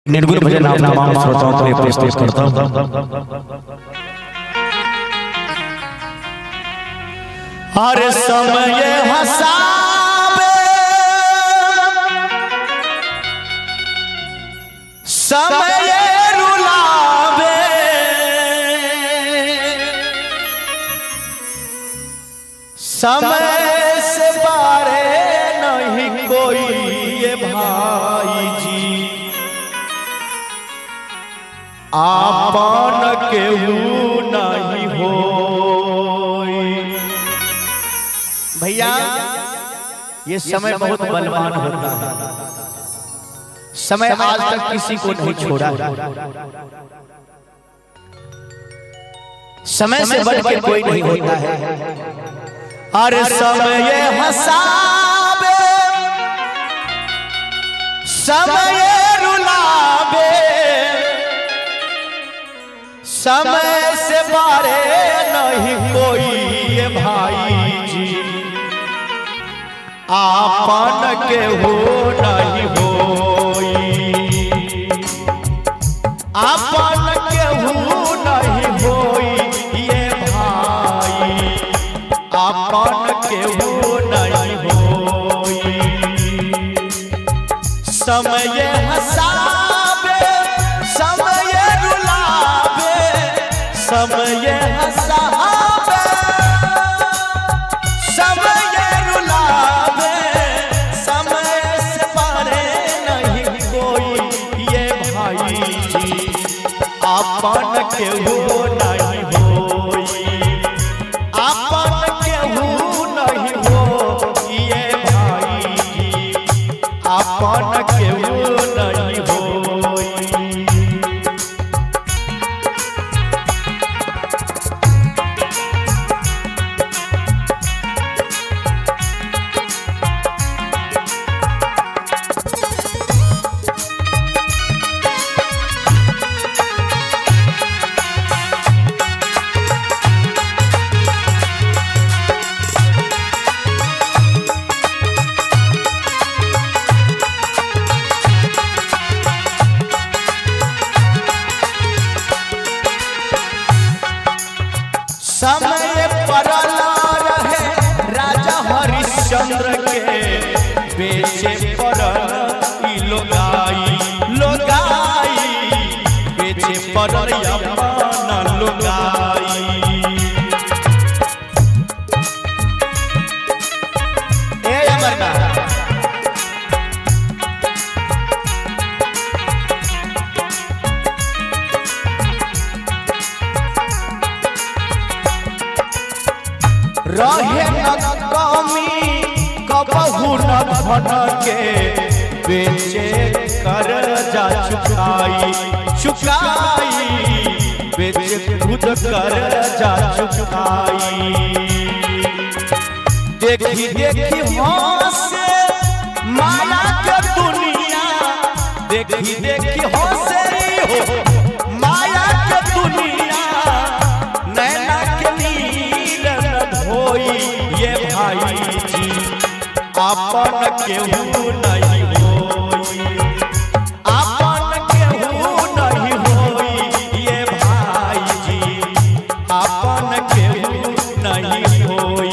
निर्गुण भजन आप तमाम श्रोताओं के लिए प्रस्तुत करता हूं। हर समय हंसावे समय रुलावे, समय से बारे नहीं कोई ये भाई जी, आपन केहू नहीं हो। भैया ये समय बहुत बलवान होता है। समय आज तक किसी को नहीं छोड़ा। समय से बढ़ के कोई नहीं होता है। हर समय हंसावे समय रुलावे, समय से बारे नहीं कोई ये भाई जी, आपन केहू नहीं होई, आपन केहू नहीं होई ये भाई, आपन केहू नहीं होई। समय हंसावे समय रुलावे, समय हंसावे समय रुलावे, समय से पारे नहीं कोई ये भाई जी, आपन केहू नहीं होई, आपन केहू नहीं हो ये भाई जी, आपन केहू नहीं होई। समय परला रहे राजा हरिश्चंद्र के, बेचे परल ई लोगाई लोगाई, बेचे परल अपन लोगाई। ए अमरनाथ रहे न कमी कबहू न धन के, बेचे कर जा चुकाई चुकाई, बेचे खुद कर जा चुकाई। देखी देखी हंसे माया के दुनिया, देखी देखी हंसे हो माया के दुनिया, नैना के नीर होई ये भाई जी, आपन केहू नहीं होई, आपन केहू नहीं होई ये भाई जी, आपन केहू नहीं होई।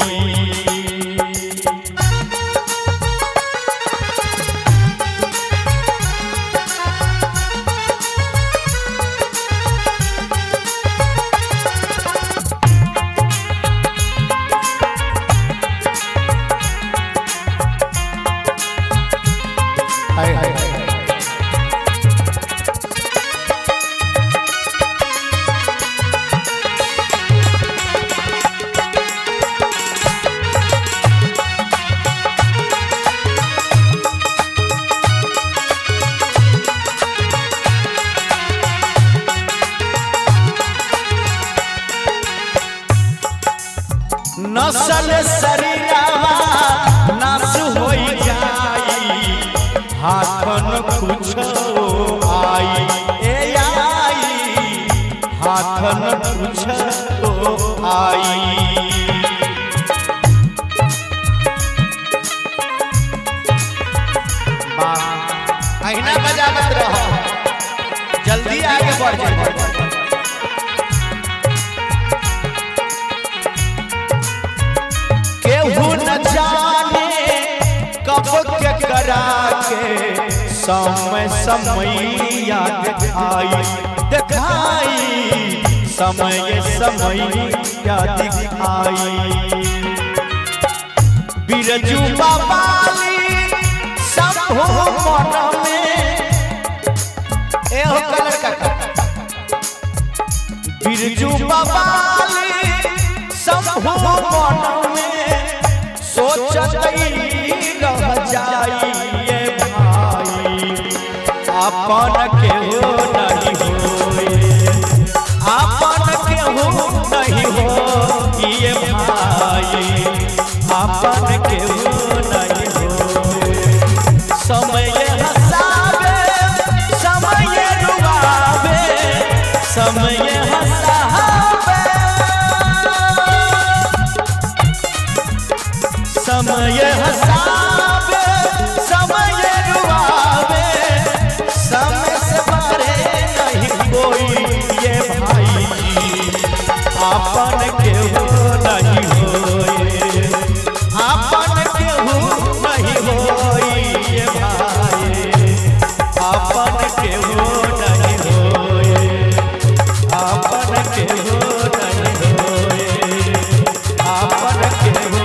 हाय हाय नसल शरीरवा नाश होई जाई, हाथन कुछो आई ए आई, हाथन कुछो आई। अहिना बजावत रहो। जल्दी आगे बढ़ जाए। केहू न जाने कब के करा के समय समय याद दिखाई समय समय याद दिखाई। बिरजू बाबाली शंभु मन में एहो कलर का बिरजू बाबाली शंभु मन में सोचत रह जाइए भाई अपन केहू नहीं होए अपन केहू नहीं हो ये भाई अपन केहू नहीं होए। समय हंसावे समय रुआवे समय हंसावे समय हंसावे समय रुआवे समय से मारे नहीं कोई ये भाई अपन केहू नहीं होए अपन केहू नहीं होई ये भाई अपन केहू नहीं होए अपन केहू नहीं होए अपन केहू